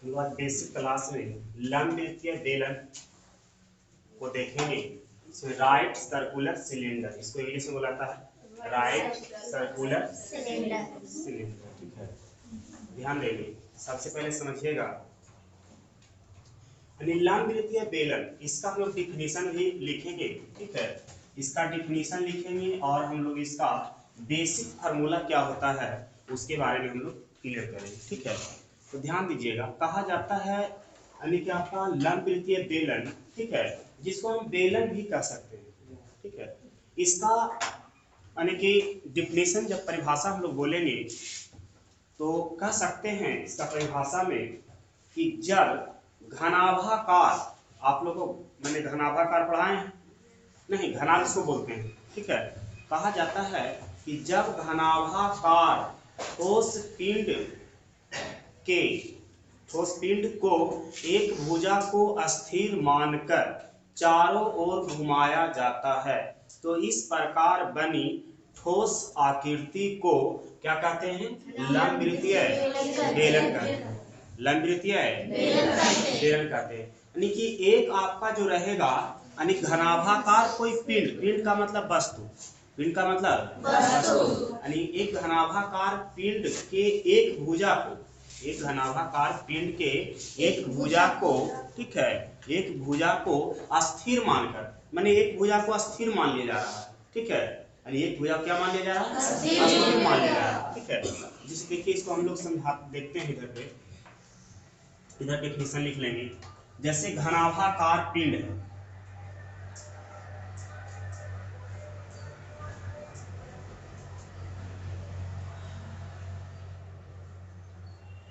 हम लोग basic class में लंब वृत्तीय बेलन को देखेंगे। इसमें राइट सर्कुलर सिलेंडर, इसको इंग्लिश में बुलाता है राइट सर्कुलर सिलेंडर। ठीक है, ध्यान देंगे। सबसे पहले समझिएगा लंब वृत्तीय बेलन, इसका हम लोग डिफिनीशन भी लिखेंगे। ठीक है, इसका डिफिनीशन लिखेंगे और हम लोग इसका बेसिक फार्मूला क्या होता है उसके बारे में हम लोग क्लियर करेंगे। ठीक है, तो ध्यान दीजिएगा। कहा जाता है यानी कि आपका लंब वृत्तीय बेलन, ठीक है, जिसको हम बेलन भी कह सकते हैं। ठीक है, इसका यानी कि डिफिनीशन जब परिभाषा हम लोग बोलेंगे तो कह सकते हैं इसका परिभाषा में कि जब घनाभाकार, आप लोगों को मैंने घनाभाकार पढ़ाए हैं नहीं, घनाभ इसको बोलते हैं। ठीक है, कहा जाता है कि जब घनाभाकार ठोस पिंड को एक भुजा को स्थिर मानकर चारों ओर घुमाया जाता है तो इस प्रकार बनी ठोस आकृति को क्या कहते हैं? लंब वृत्तीय बेलन कहते हैं। लंब वृत्तीय बेलन कहते हैं। यानी कि एक आपका जो रहेगा यानी घनाभाकार कोई पिंड का मतलब वस्तु, पिंड का मतलब वस्तु, यानी एक घनाभाकार पिंड के एक भुजा को, एक घनाभाकार पिंड के एक भुजा को, ठीक है, एक भुजा को अस्थिर मानकर, माने एक भुजा को अस्थिर मान लिया जा रहा है। ठीक है, यानी एक भुजा क्या मान लिया जा रहा है? अस्थिर मान लिया जा रहा है। ठीक है, जिसे देखिए इसको हम लोग समझा देखते हैं। इधर पे इधर डेफिनेशन लिख लेंगे। जैसे घनाभाकार पिंड है,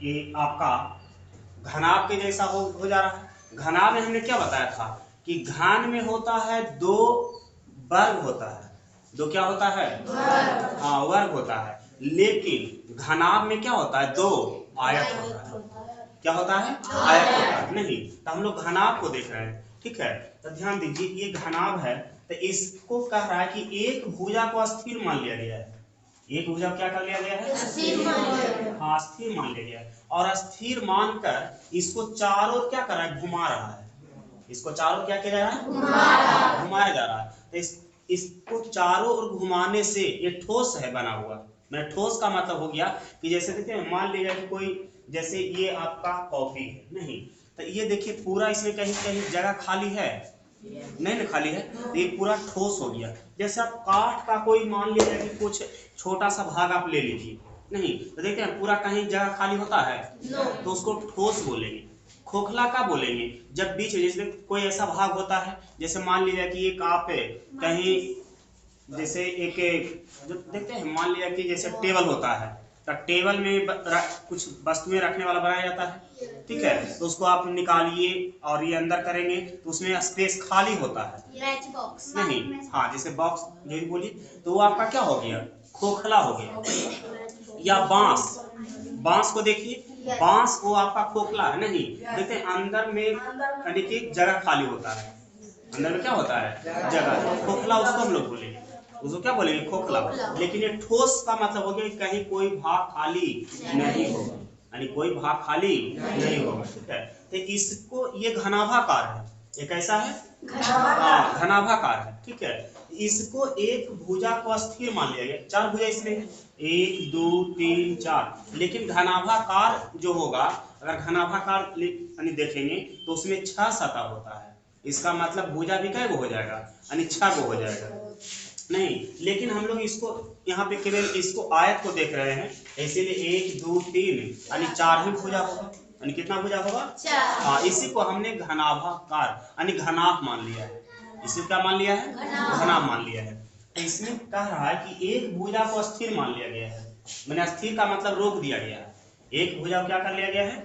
ये आपका घनाभ के जैसा हो जा रहा है। घनाभ में हमने क्या बताया था कि घन में होता है दो वर्ग होता है, दो क्या होता है? हाँ, वर्ग होता है। लेकिन घनाभ में क्या होता है? दो आयत होता है। क्या होता है? आयत होता है। नहीं, तो हम लोग घनाभ को देख रहे हैं। ठीक है, तो ध्यान दीजिए, ये घनाभ है तो इसको कह रहा है कि एक भुजा को अस्थिर मान लिया गया है। एक भुजा क्या कर लिया गया है? स्थिर मान लिया गया। हाँ, स्थिर मान लिया गया और स्थिर मानकर इसको चारों क्या कर रहा है? घुमा रहा है। इसको चारों क्या किया जा रहा है? घुमाया जा रहा है। तो इसको चारों ओर घुमाने से ये ठोस है बना हुआ। मैं ठोस का मतलब हो गया कि जैसे देखते हैं, मान लीजिए कि कोई जैसे ये आपका कॉफी है, नहीं तो ये देखिए पूरा इसमें कहीं कहीं जगह खाली है नहीं ना, खाली है, तो ये पूरा ठोस हो गया। जैसे आप काठ का कोई मान लीजिए कि कुछ छोटा सा भाग आप ले लीजिए, नहीं तो देखते हैं पूरा कहीं जगह खाली होता है तो उसको ठोस बोलेंगे। खोखला का बोलेंगे जब बीच में जैसे कोई ऐसा भाग होता है, जैसे मान लीजिए कि एक आप कहीं जैसे एक जो देखते हैं, मान लिया कि जैसे टेबल होता है तो टेबल में कुछ वस्तुएं रखने वाला बनाया जाता है। ठीक है, तो उसको आप निकालिए और ये अंदर करेंगे तो उसमें स्पेस खाली होता है नहीं। हाँ, जैसे बॉक्स जो भी बोलिए, तो वो आपका क्या हो गया? खोखला हो गया। या बांस को देखिए, बांस वो आपका खोखला है नहीं, देखते हैं अंदर में यानी कि जगह खाली होता है, अंदर में क्या होता है? जगह। खोखला उसको हम लोग बोलेंगे, उसको क्या बोलेंगे? खोखला। लेकिन ये ठोस का मतलब हो गया कि कहीं कोई भाग खाली नहीं होगा, यानी कोई भाग खाली नहीं होगा। ठीक है, तो इसको ये घनाभाकार है। ये कैसा है? हाँ, घनाभाकार है। ठीक है, इसको एक भुजा को स्थिर मान लिया गया। चार भुजा इसमें है, 1 2 3 4, लेकिन घनाभाकार जो होगा, अगर घनाभाकार यानी देखेंगे तो उसमें 6 सतह होता है। इसका मतलब भुजा भी कै गो हो जाएगा? यानी 6 गो हो जाएगा। नहीं, लेकिन हम लोग इसको यहाँ पे केवल इसको आयत को देख रहे हैं, इसीलिए 1 2 3 यानी 4 ही भुजा होगा। यानी कितना भुजा होगा? 4। हाँ, इसी को हमने घनाभाकार यानी घनाभ मान लिया है। इसे क्या मान लिया है? घनाभ मान लिया है। तो इसमें कह रहा है कि एक भुजा को स्थिर मान लिया गया है। मैंने स्थिर का मतलब रोक दिया गया है। एक भुजा क्या कर लिया गया है?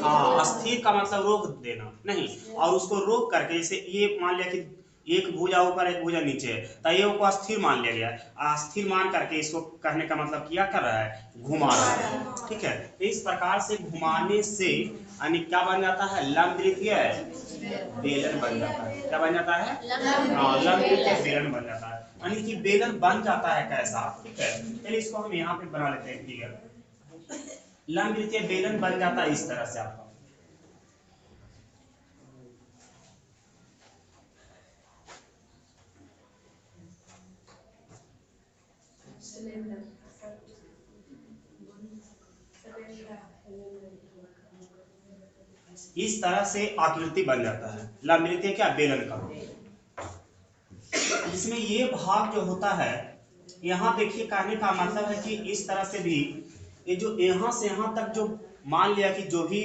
हाँ, स्थिर का मतलब रोक देना नहीं, और उसको रोक करके जैसे ये मान लिया कि एक भुजा ऊपर एक भुजा नीचे है, तो ये को अस्थिर मान लिया गया। अस्थिर मान करके इसको कहने का मतलब क्या कर रहा है? घुमा रहा है। ठीक है, तो इस प्रकार से घुमाने से यानी क्या बन जाता है? लंब वृत्तीय बेलन बन जाता है। क्या बन जाता है? हाँ, लंब वृत्तीय बेलन बन जाता है। यानी कि बेलन बन जाता है कैसा? ठीक है, चलिए इसको हम यहाँ पे बना लेते हैं फिगर। लंब वृत्तीय बेलन बन जाता है इस तरह से आपका। इस तरह से आकृति बन जाता है। लंबृत क्या, बेलन का। इसमें ये भाग जो होता है, यहाँ देखिए कहने का मतलब है कि इस तरह से भी ये जो यहाँ से यहाँ तक जो मान लिया कि जो भी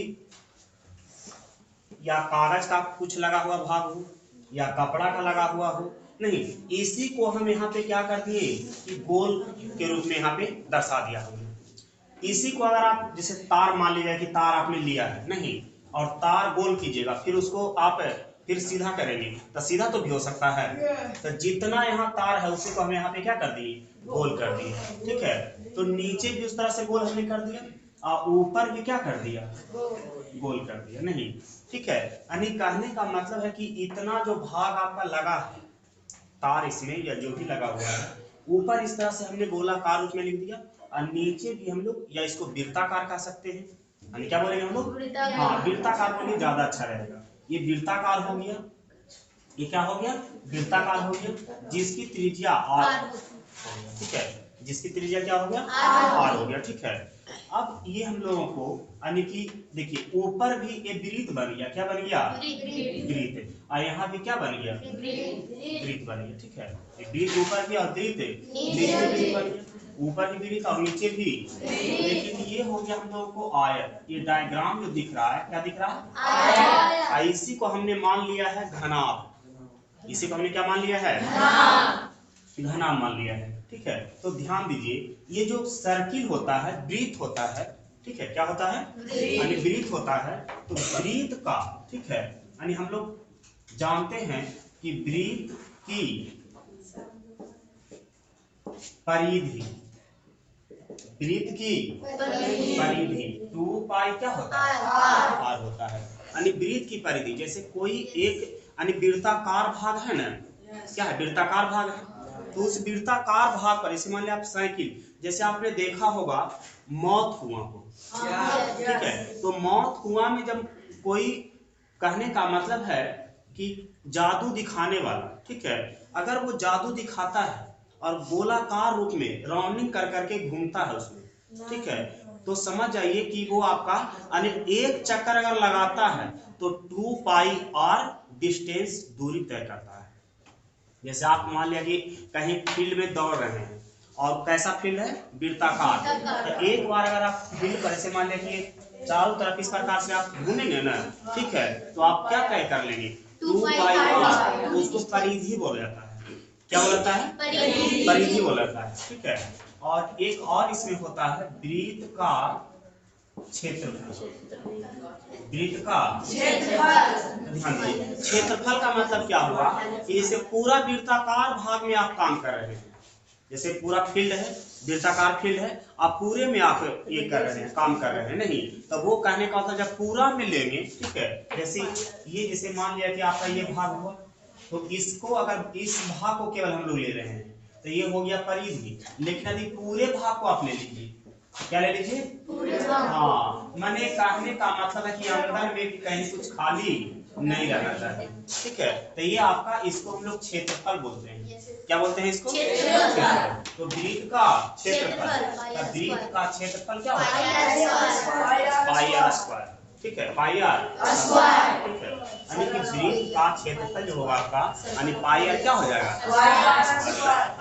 या कागज का कुछ लगा हुआ भाग हो या कपड़ा का लगा हुआ हो, नहीं, इसी को हम यहाँ पे क्या कर दिए कि गोल के रूप में यहाँ पे दर्शा दिया हमने। इसी को अगर आप जैसे तार मान लीजिए कि तार आपने लिया है, नहीं, और तार गोल कीजिएगा, फिर उसको आप फिर सीधा करेंगे तो सीधा तो भी हो सकता है। तो जितना यहाँ तार है उसी को हम यहाँ पे क्या कर दिए, गोल कर दिए। ठीक है, तो नीचे भी उस तरह से गोल हमने कर दिया और ऊपर भी क्या कर दिया, गोल कर दिया। नहीं, ठीक है, यानी कहने का मतलब है कि इतना जो भाग आपका लगा है तार इसमें या जो भी लगा हुआ है, ऊपर इस तरह से हमने गोलाकार रूप में लिख दिया और नीचे भी हम लोग या इसको वृत्ताकार कह सकते हैं, यानी क्या बोलेंगे हम लोग, हाँ, वृत्ताकार बोलिए ज्यादा अच्छा रहेगा। ये वृत्ताकार हो गया, ये क्या हो गया, वृत्ताकार हो गया, जिसकी त्रिज्या r, ठीक है, जिसकी त्रिज्या क्या हो गया, r हो गया। ठीक है, अब ये हम लोगों को यानी कि देखिए ऊपर भी ये वृत्त बन गया, क्या बन गया, वृत्त, और यहाँ भी क्या बन गया, वृत्त बन गया। ठीक है, वृत्त ऊपर भी और वृत्त नीचे भी बन गया, ऊपर भी वृत्त और नीचे भी। लेकिन ये हो गया हम लोगों को आयत। ये डायग्राम जो दिख रहा है, क्या दिख रहा है, आयत। इसी को हमने मान लिया है घनाभ, इसी को हमने क्या मान लिया है, घनाभ मान लिया है। ठीक है, तो ध्यान दीजिए, ये जो सर्किल होता है, वृत्त होता है, ठीक है, क्या होता है, यानी वृत्त होता है, तो वृत्त का, ठीक है, यानी हम लोग जानते हैं कि वृत्त की परिधि, वृत्त की परिधि 2 पाई क्या होता है, r होता है। यानी वृत्त की परिधि, जैसे कोई एक यानी वृत्ताकार भाग है ना, क्या है, वृत्ताकार भाग है, तो उस वृत्ताकार भाग पर, जैसे मान लिया आप साइकिल, जैसे आपने देखा होगा मौत कुआं को, ठीक है, तो मौत कुआं में जब कोई, कहने का मतलब है कि जादू दिखाने वाला, ठीक है, अगर वो जादू दिखाता है और गोलाकार रूप में राउंडिंग कर करके घूमता है उसमें, ठीक है, तो समझ जाइए कि वो आपका यानी एक चक्कर अगर लगाता है तो 2 पाई r डिस्टेंस दूरी तय करता है। जैसे आप मान लिया कि कहीं फील्ड में दौड़ रहे हैं और कैसा फील्ड है, वृत्ताकार, तो एक बार अगर आप फील्ड पर ऐसे मान लिया कि चारों तरफ इस प्रकार से आप घूमेंगे ना, ठीक है, तो आप क्या तय कर लेंगे, 2 पाई r, उसको परिधि बोला जाता है। क्या बोला जाता है, परिधि बोला जाता है। ठीक है, और एक और इसमें होता है वृत्त का क्षेत्रफल, वृत्त का क्षेत्रफल। ध्यान दीजिए, क्षेत्रफल का मतलब क्या हुआ कि जैसे पूरा वृत्ताकार भाग में आप काम कर रहे हैं, जैसे पूरा फील्ड है, वृत्ताकार फील्ड है, आप पूरे में आप ये कर रहे हैं, काम कर रहे हैं, नहीं, तो वो कहने का मतलब जब पूरा में लेंगे, ठीक है, जैसे ये, जैसे मान लिया कि आपका ये भाग हुआ, तो इसको अगर इस भाग को केवल हम लोग ले रहे हैं तो ये हो गया परिधि। लेकिन यदि पूरे भाग को आप ले लीजिए, क्या ले लीजिए, हाँ, मैंने कहने का मतलब है कि अंदर में कहीं कुछ खाली नहीं रहना चाहिए। ठीक है, तो ये आपका, इसको हम लोग क्षेत्रफल बोलते हैं। क्या बोलते हैं इसको, क्षेत्रफल। तो वृत्त का क्षेत्रफल, वृत्त का क्षेत्रफल क्या होता है, पाई r स्क्वायर। ठीक है, पाई r स्क्वायर। ठीक है, यानी कि वृत्त का क्षेत्रफल जो होगा आपका, यानी पाई r क्या हो जाएगा,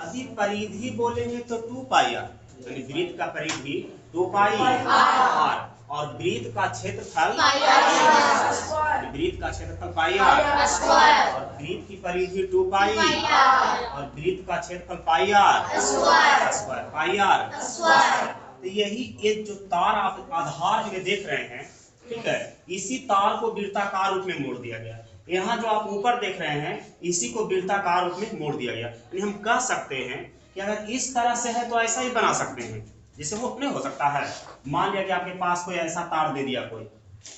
यदि परिधि बोलेंगे तो 2 पाई r, यानी वृत्त का परिधि 2 पाई r, और वृत्त का क्षेत्रफल वृत्त का क्षेत्रफल पाई r स्क्वायर, और वृत्त की परिधि 2 पाई और वृत्त का क्षेत्रफल पाई r स्क्वायर, पाई r स्क्वायर। तो यही एक जो तार आप आधार में देख रहे हैं, ठीक है, इसी तार को वृत्ताकार रूप में मोड़ दिया गया। यहाँ जो आप ऊपर देख रहे हैं, इसी को वृत्ताकार रूप में मोड़ दिया गया। यानी हम कह सकते हैं कि अगर इस तरह से है तो ऐसा ही बना सकते हैं, जैसे वो नहीं हो सकता है, मान लिया कि आपके पास कोई ऐसा तार दे दिया कोई,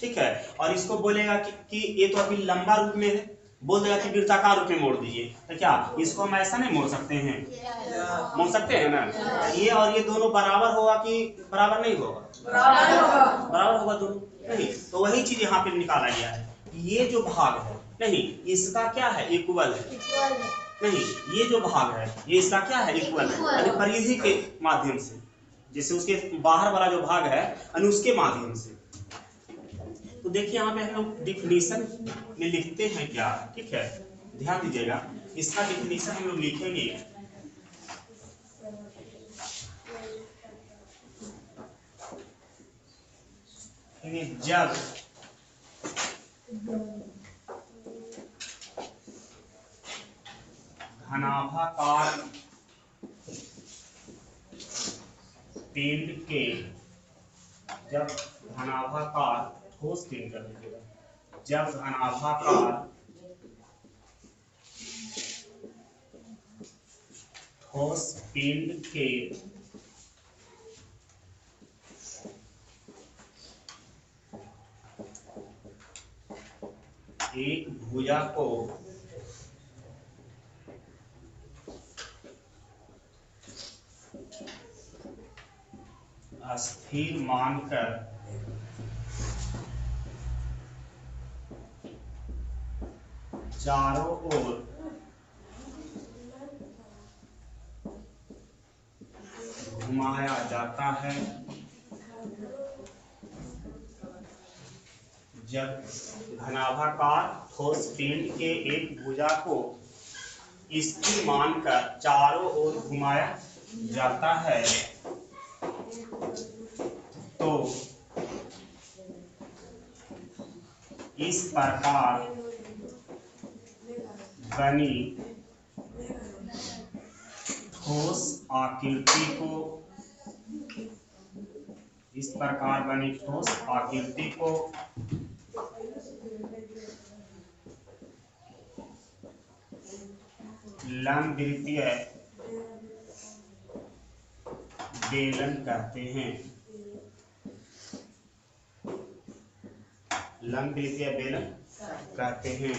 ठीक है, और इसको बोलेगा कि ये तो अभी लंबा रूप में है, बोल देगा कि वृत्ताकार रूप में मोड़ दीजिए, तो क्या इसको हम ऐसा नहीं मोड़ सकते हैं, मोड़ सकते हैं ना, ये और ये दोनों बराबर होगा कि बराबर नहीं होगा, बराबर होगा दोनों, नहीं, तो वही चीज यहाँ पे निकाला गया है। ये जो भाग है, नहीं, इसका क्या है, इक्वल है, नहीं, ये जो भाग है ये इसका क्या है, इक्वल है, यानी परिधि के माध्यम से, जैसे उसके बाहर वाला जो भाग है उसके माध्यम से। तो देखिए यहाँ पे हम लोग डिफिनीशन में लिखते हैं क्या, ठीक है, ध्यान दीजिएगा। इसका डिफिनीशन हम लोग लिखेंगे जब घनाभाकार पिंड के, जब घनाभाकार ठोस पिंड कर दीजिएगा, जब घनाभाकार ठोस पिंड के एक भुजा को स्थिर मानकर चारों ओर घुमाया जाता है, जब घनाभाकार ठोस पिंड के एक भुजा को स्थिर मानकर चारों ओर घुमाया जाता है, तो इस प्रकार बनी ठोस आकृति को, इस प्रकार बनी ठोस आकृति को लंबवृत्तीय बेलन कहते हैं, लंबवृत्तीय बेलन कहते हैं।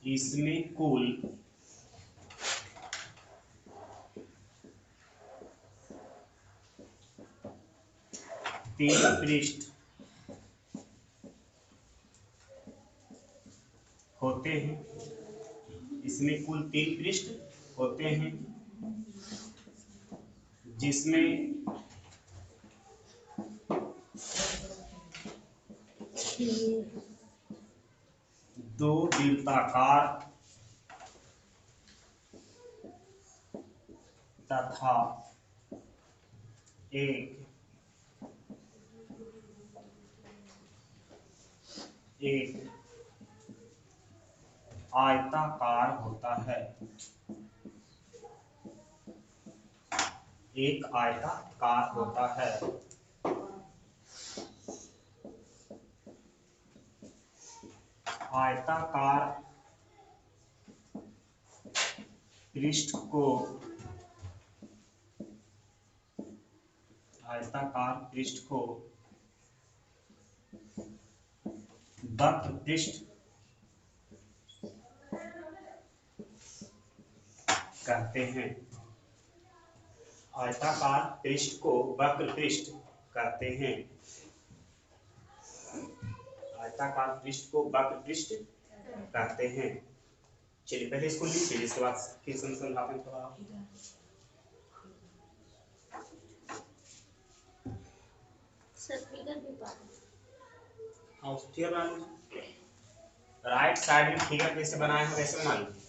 इसमें कुल 3 पृष्ठ होते हैं, इसमें कुल 3 पृष्ठ होते हैं, जिसमें दो वृत्ताकार तथा एक आयताकार होता है, एक आयताकार होता है। आयताकार पृष्ठ को, आयताकार पृष्ठ को वक्र पृष्ठ कहते हैं। आयताकार पृष्ठ को वक्र पृष्ठ कहते हैं, आयताकार पृष्ठ को वक्र पृष्ठ कहते हैं। चलिए पहले इसको लिखिए, इसके बाद फिर समझाते हैं थोड़ा। राइट साइड में फिगर कैसे बनाए हैं वैसे बना लीजिए।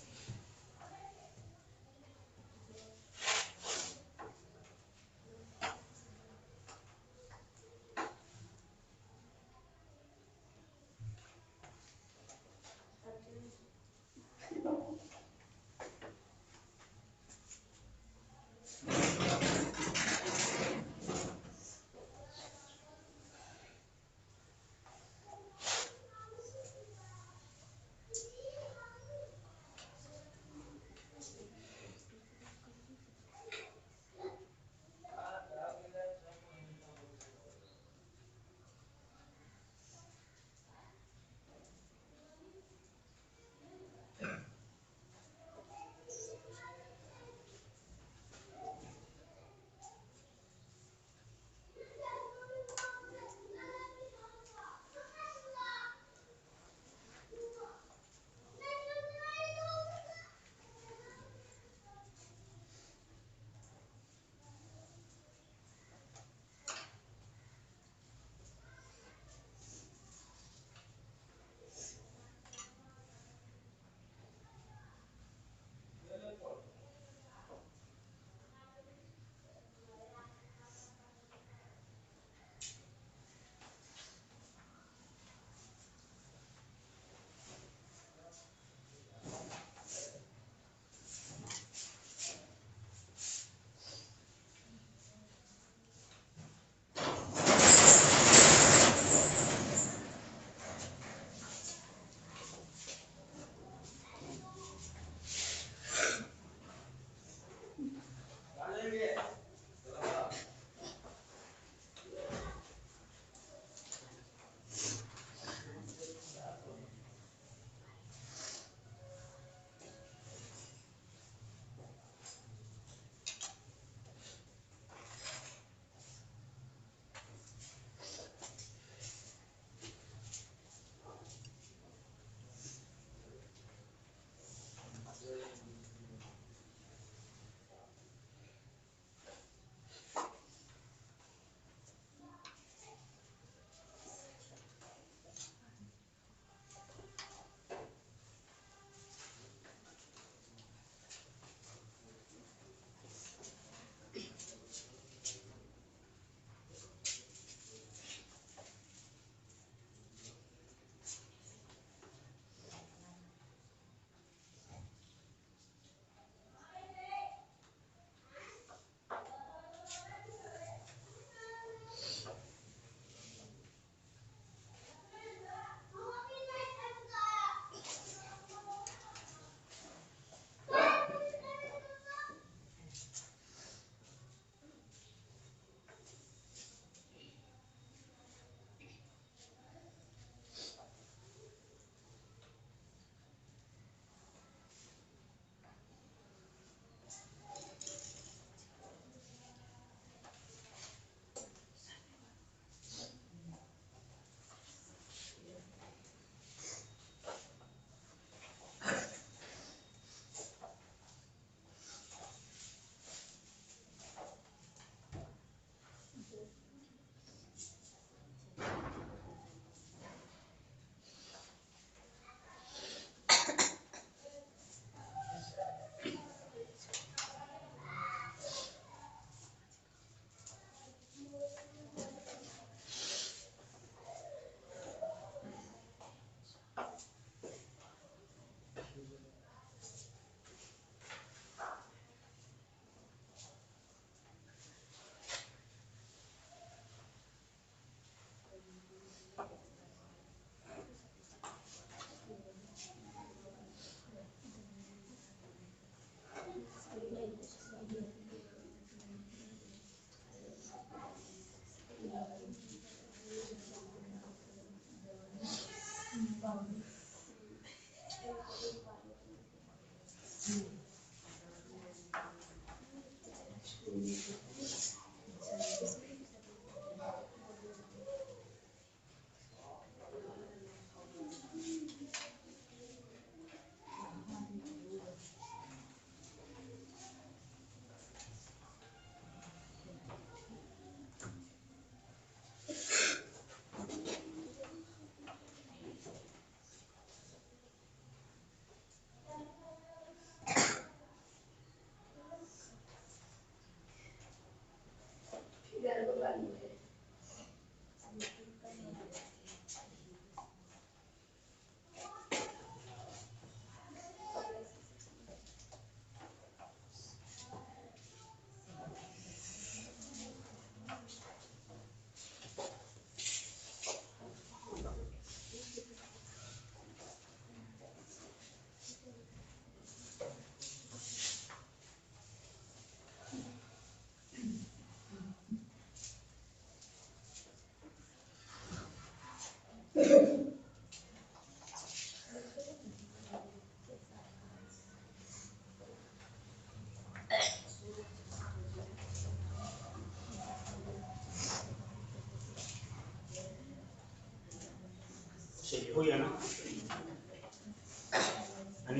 हुई है ना।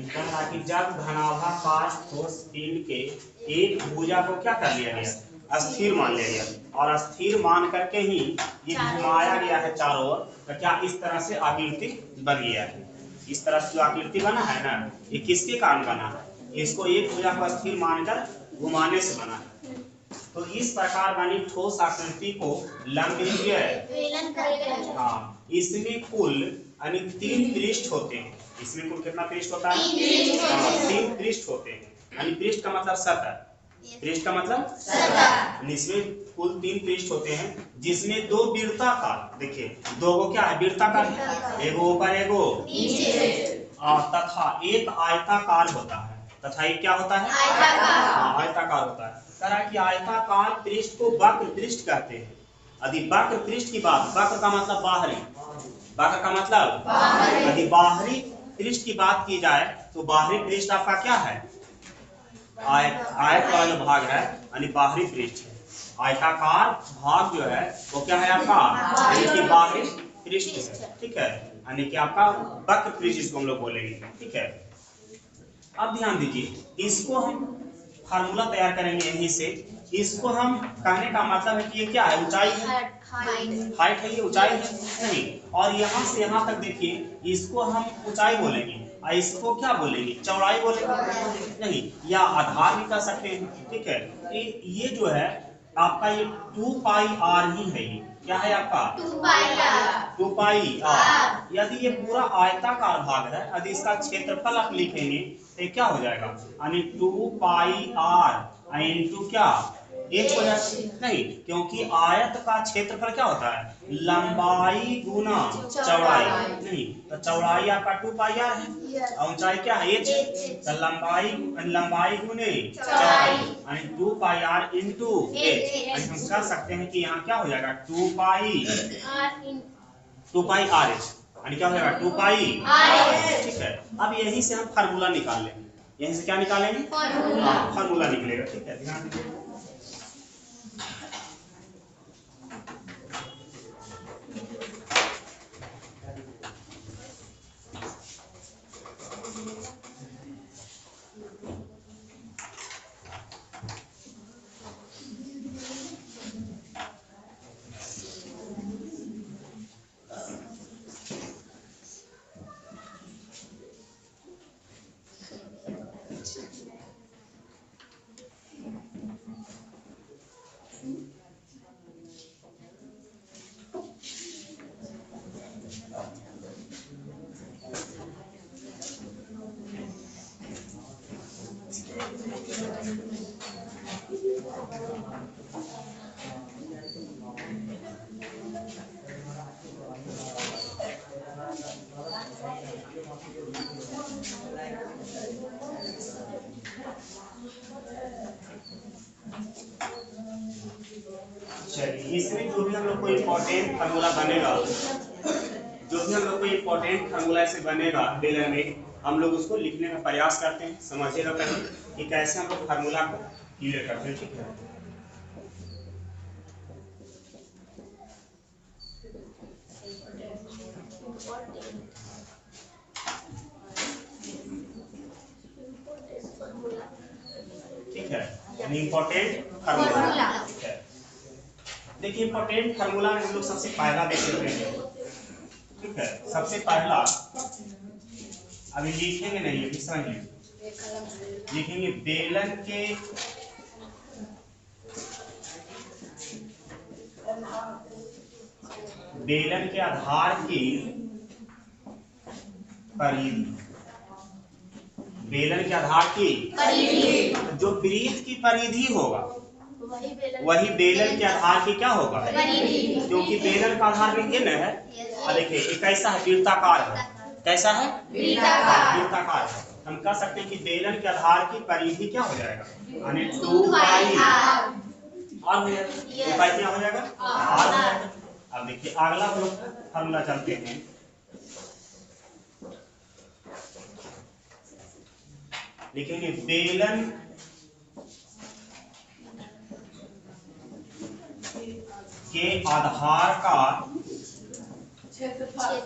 कह रहा कि जब घनाभाकार ठोस पिंड के एक भुजा को क्या कर लिया गया, अस्थिर मान लिया गया, और स्थिर मान करके ही ये घुमाया गया है चारों ओर, तो क्या इस तरह से आकृति बन गया है। इस तरह से जो आकृति बना है ना, ये किसके कारण बना है, इसको एक भुजा को स्थिर मानकर घुमाने से बना है। तो इस प्रकार बनी ठोस आकृति को लंबीय, हाँ, इसमें कुल 3 पृष्ठ होते हैं। इसमें कुल कितना पृष्ठ होता है? 3 पृष्ठ होते हैं। यानी पृष्ठ का मतलब सतह, पृष्ठ का मतलब सतह। इसमें कुल 3 पृष्ठ होते हैं, जिसमें 2 वृत्ताकार, देखिए 2 को क्या है, वृत्ताकार, एगो ऊपर एगो नीचे, तथा एक आयताकार होता है। तथा एक क्या होता है? आयताकार। आयताकार होता है। कह रहा है कि आयताकार पृष्ठ को वक्र पृष्ठ कहते हैं। यदि वक्र पृष्ठ की बात, वक्र का मतलब बाहरी, वक्र का मतलब यदि बाहरी पृष्ठ की बात की जाए तो बाहरी पृष्ठ आपका क्या है? आयत वाला जो भाग है यानी बाहरी पृष्ठ है। आयताकार भाग जो है वो क्या है आपका? बाहरी पृष्ठ है, ठीक है, यानी कि आपका वक्र पृष्ठ इसको हम लोग बोलेंगे, ठीक है। अब ध्यान दीजिए, इसको हम फार्मूला तैयार करेंगे यहीं से। इसको हम कहने का मतलब है कि ये क्या है, ऊंचाई है, हाइट है, ये ऊंचाई है नहीं। और यहाँ से यहाँ तक देखिए, इसको हम ऊंचाई बोलेंगे और इसको क्या बोलेंगे, चौड़ाई बोलेंगे नहीं, या आधार भी कह सकते हैं, ठीक है। ये जो है आपका ये 2 पाई आर ही है। ये क्या है आपका? 2 पाई आर। यदि ये पूरा आयताकार भाग है, यदि इसका क्षेत्रफल आप लिखेंगे तो क्या हो जाएगा, यानी 2 पाई आर इंटू क्या, एक हो जाएगा नहीं, क्योंकि आयत का क्षेत्रफल क्या होता है, लंबाई गुना चौड़ाई नहीं, तो चौड़ाई आपका 2 पाई आर है और ऊंचाई क्या है, h, तो लंबाई गुने चौड़ाई यानी 2 पाई आर इंटू h। हम कह सकते हैं कि यहाँ क्या हो जाएगा, 2 पाई आर एच, यानी क्या हो जाएगा, 2 पाई आर एच, ठीक है। अब यहीं से हम फार्मूला निकाल लेंगे, यहीं से क्या निकालेंगे, फार्मूला निकलेगा, ठीक है। ध्यान दीजिए, चलिए इसमें जो भी हम लोग को इम्पोर्टेंट फार्मूला बनेगा, जो भी हम लोग को इम्पोर्टेंट फार्मूला से बनेगा बेलर में, हम लोग उसको लिखने का प्रयास करते हैं। समझिएगा पहले कि कैसे हम लोग फार्मूला को क्लियर करते हैं, ठीक है। ठीक है, यानी इम्पोर्टेंट फार्मूला, ठीक है। देखिए इम्पोर्टेंट फार्मूला में हम लोग सबसे पहला देख लेते हैं, ठीक है। सबसे पहला अभी लिखेंगे नहीं, अभी समझ लीजिए, लिखेंगे बेलन के आधार की परिधि, बेलन के आधार की परिधि, जो वृत्त की परिधि होगा वही बेलन के आधार की क्या होगा, क्योंकि बेलन का आधार में n है। और देखिए ये कैसा है, वृत्ताकार है, कैसा है, वृत्ताकार है। हम कह सकते हैं कि बेलन के आधार की परिधि क्या हो जाएगा, यानी 2 पाई आर हो जाएगा, 2 पाई क्या हो जाएगा, आर हो जाएगा। अब देखिए अगला हम लोग फार्मूला चलते हैं, लिखेंगे बेलन के आधार का क्षेत्रफल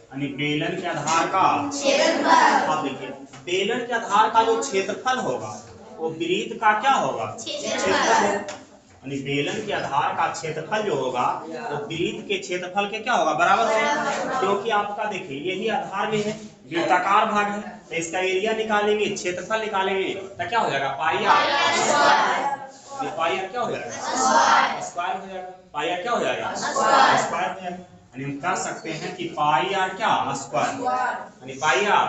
यानी बेलन के आधार का क्षेत्रफल। आप देखिए बेलन के आधार का जो क्षेत्रफल होगा वो वृत्त का क्या होगा, क्षेत्रफल। यानी बेलन के आधार का क्षेत्रफल जो होगा वो वृत्त के क्षेत्रफल के क्या होगा, बराबर होगा। क्योंकि आपका देखिए यही आधार में है, वृत्ताकार भाग है, तो इसका एरिया निकालेंगे, क्षेत्रफल निकालेंगे तो क्या हो जाएगा, पाई आर। पाई आर क्या हो जाएगा, स्क्वायर हो जाएगा। पाई आर क्या हो जाएगा, स्क्वायर हो जाएगा। यानी हम कह सकते हैं कि पाई आर क्या, स्क्वायर, यानी पाई आर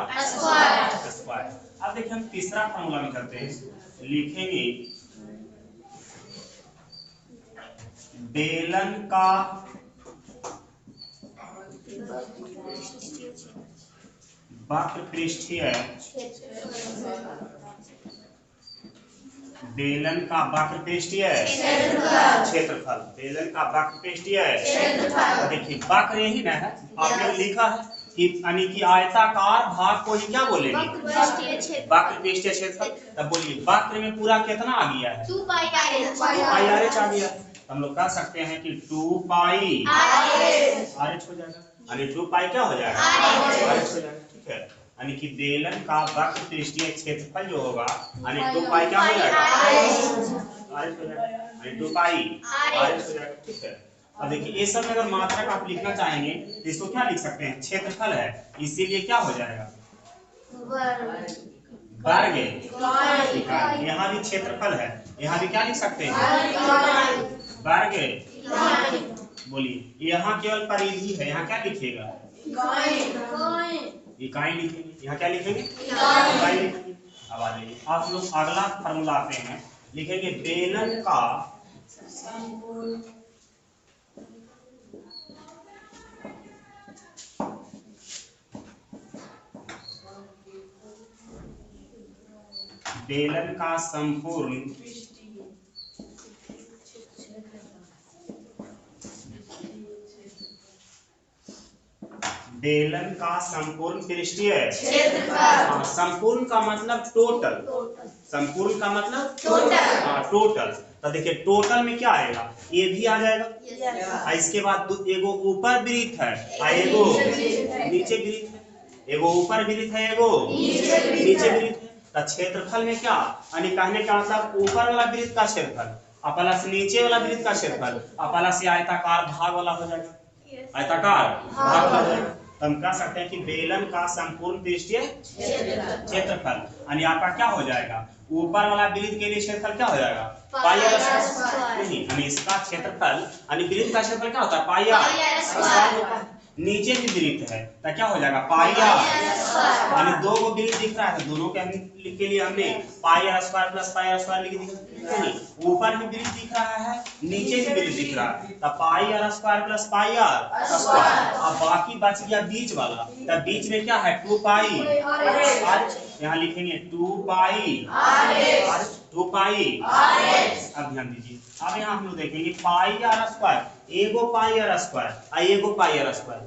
स्क्वायर। अब देखिए हम तीसरा फॉर्मूला में करते हैं, लिखेंगे बेलन का वक्र पृष्ठीय, बेलन का वक्र पृष्ठीय क्षेत्रफल, बेलन का वक्र पृष्ठीय क्षेत्रफल। देखिए वक्र यही ना है, आपने लिखा है कि यानी कि आयताकार भाग को ही क्या बोलेंगे, वक्र पृष्ठीय क्षेत्रफल। तब बोलिए वक्र में पूरा कितना आ गया है, 2 पाई आर एच आ गया। हम लोग कह सकते हैं कि 2 पाई आर एच हो जाएगा, यानी 2 पाई क्या हो जाएगा, आर एच हो जाएगा। ठीक है, यानी कि बेलन का वक्र पृष्ठीय क्षेत्रफल जो होगा यानी 2 पाई क्या हो जाएगा, आर एच हो जाएगा, यानी 2 पाई आर एच हो जाएगा। ठीक है, अब देखिए ये सब में अगर मात्रक आप लिखना चाहेंगे तो इसको क्या लिख सकते हैं, क्षेत्रफल है, इसीलिए क्या हो जाएगा, वर्ग। यहाँ भी क्षेत्रफल है, यहाँ भी क्या लिख सकते हैं, वर्ग। बोलिए यहाँ केवल परिधि है, यहाँ क्या लिखिएगा, इकाई लिखेंगे। यहाँ क्या लिखेंगे, इकाई लिखेंगे। अब आ जाइए आप लोग अगला फॉर्मूला आते हैं, लिखेंगे बेलन का संपूर्ण बेलन का संपूर्ण पृष्ठीय क्षेत्रफल। संपूर्ण का मतलब टोटल, संपूर्ण का मतलब टोटल। तो देखिए टोटल में क्या आएगा, ये भी आ जाएगा। इसके बाद एगो ऊपर वृत्त है, एगो नीचे वृत्त है, एगो ऊपर वृत्त है, एगो नीचे वृत्त है। तो क्षेत्रफल में क्या, यानी कहने का मतलब ऊपर वाला वृत्त का क्षेत्रफल प्लस नीचे वाला वृत्त का क्षेत्रफल प्लस आयताकार भाग वाला हो जाएगा, आयताकार भाग वाला हो जाएगा। तो हम कह सकते हैं कि बेलन का संपूर्ण पृष्ठीय क्षेत्रफल यानी आपका क्या हो जाएगा, ऊपर वाला वृत्त के लिए क्षेत्रफल क्या हो जाएगा, पाई आर स्क्वायर। नहीं, यानी इसका क्षेत्रफल यानी वृत्त का क्षेत्रफल क्या होता है, पाई आर स्क्वायर होता है। नीचे भी वृत्त है तो क्या हो जाएगा, पाई आर, यानी दो को वृत्त दिख रहा है, दोनों के लिए हमने pi r square plus pi r square लिख दिया। नहीं, ऊपर भी वृत्त दिख रहा है, नीचे भी वृत्त दिख रहा है, तो pi r square plus pi r square. अब बाकी बच गया बीच वाला, तो बीच में क्या है, 2 पाई आर। यहाँ लिखेंगे 2 पाई आर, 2 पाई आर। अब ध्यान दीजिए, अब यहाँ हम लोग देखेंगे पाई आर स्क्वायर, एगो पाई आर स्क्वायर एगो पाई आर स्क्वायर,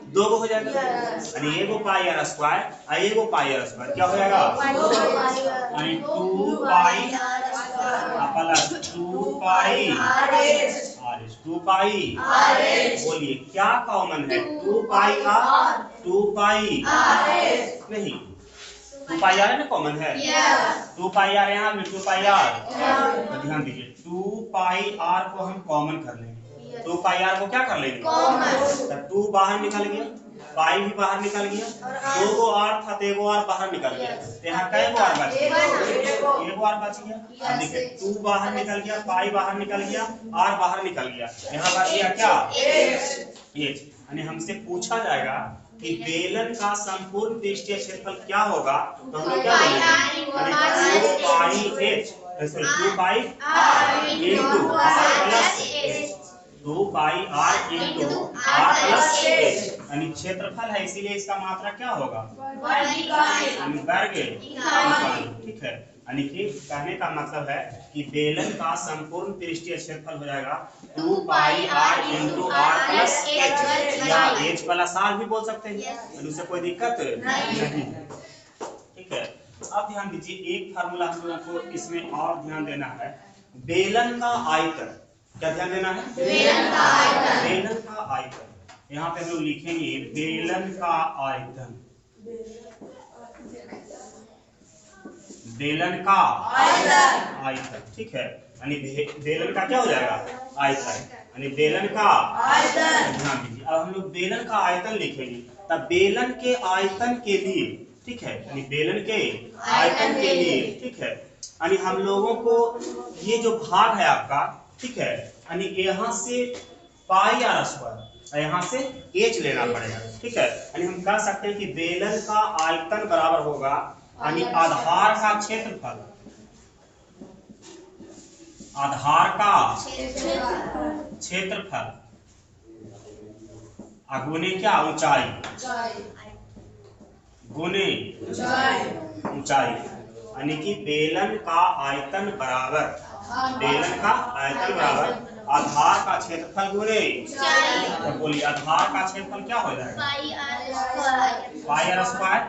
दो गो हो जाएगा, यानी एगो पाई आर स्क्वायर एगो पाई आर स्क्वायर क्या हो जाएगा, यानी 2 pi plus 2 pi R H, 2 पाई। बोलिए क्या कॉमन है, 2 पाई आर, 2 पाई नहीं, 2 पाई आर है ना, कॉमन है, 2 पाई आर यहाँ में 2 पाई आर। तो ध्यान दीजिए 2 पाई आर को हम कॉमन कर लेंगे, 2 पाई आर को क्या कर लेंगे, तो 2 बाहर निकल गया, पाई भी बाहर निकल गया, 2 गो आर था तो एगो आर बाहर निकल गया, तो यहाँ कै गो आर बच गया, एगो आर बच गया। अब देखिए 2 बाहर निकल गया, पाई बाहर निकल गया, आर बाहर निकल गया, यहाँ बच गया क्या, एच। यानी हमसे पूछा जाएगा कि बेलन का संपूर्ण पृष्ठीय क्षेत्रफल क्या होगा, तो हम लोग क्या बोलेंगे, 2 pi h, 2 pi r into r plus h, 2 pi r into r plus h. यानी क्षेत्रफल है इसीलिए इसका मात्रा क्या होगा, वर्ग इकाई। ठीक है, यानी कि कहने का मतलब है कि बेलन का संपूर्ण पृष्ठीय क्षेत्रफल हो जाएगा 2 pi r into r plus h, या एच प्लस आर भी बोल सकते हैं, उससे कोई दिक्कत नहीं है। ठीक है, अब ध्यान दीजिए एक फार्मूला हम लोगों को इसमें और ध्यान देना है, बेलन का आयतन। क्या ध्यान देना है, बेलन का यहाँ पे हम लोग लिखेंगे बेलन का आयतन। बेलन का आयतन, ठीक है। यानी बेलन का क्या हो जाएगा? आयतन। यानी बेलन का आयतन। ध्यान दीजिए, अब हम लोग बेलन का आयतन लिखेंगे। तब बेलन के आयतन के लिए, ठीक है, यानी बेलन के आयतन के लिए, ठीक है, यानी हम लोगों को ये जो भाग है आपका, ठीक है, यानी यहाँ से पाई आर स्क्वायर, यहाँ से एच लेना पड़ेगा, ठीक है। यानी हम कह सकते हैं कि बेलन का आयतन बराबर होगा यानी आधार का क्षेत्रफल, आधार का क्षेत्रफल गुने क्या? ऊंचाई, गुने ऊंचाई। यानी कि बेलन का आयतन बराबर, बेलन का आयतन बराबर आधार का क्षेत्रफल गुने, तो बोलिए आधार का क्षेत्रफल क्या हो जाएगा? Pi r square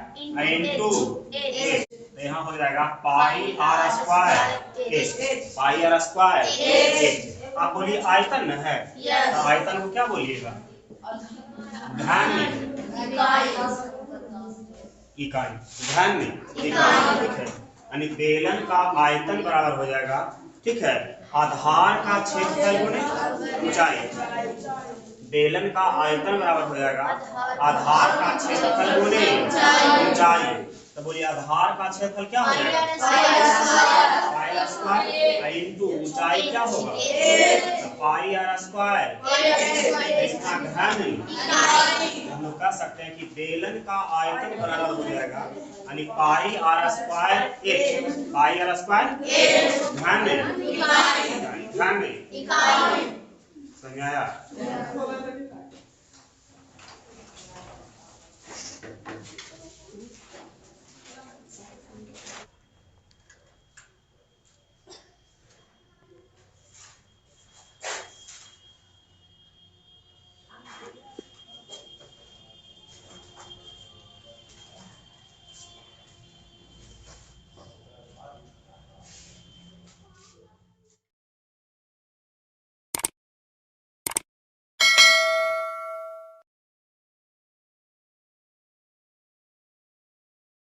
into h. तो यहाँ हो जाएगा pi r square h, pi r square h. आप बोलिए आयतन न है, तो आयतन को क्या बोलिएगा? ध्यान में इकाई, ध्यान में इकाई, ठीक है। यानी बेलन का आयतन बराबर हो जाएगा, ठीक है, आधार का क्षेत्रफल गुने ऊंचाई। बेलन का आयतन बराबर हो जाएगा आधार का क्षेत्रफल गुने ऊंचाई। तो बोलिए आधार का क्षेत्रफल क्या हो जाएगा? पाई आर स्क्वायर इनटू ऊंचाई क्या होगा? तो पाई आर स्क्वायर। इसका ध्यान नहीं, हम लोग कह सकते हैं कि बेलन का आयतन बराबर हो जाएगा यानी pi r square h, pi r square, ध्यान में, ध्यान में, समझ आया?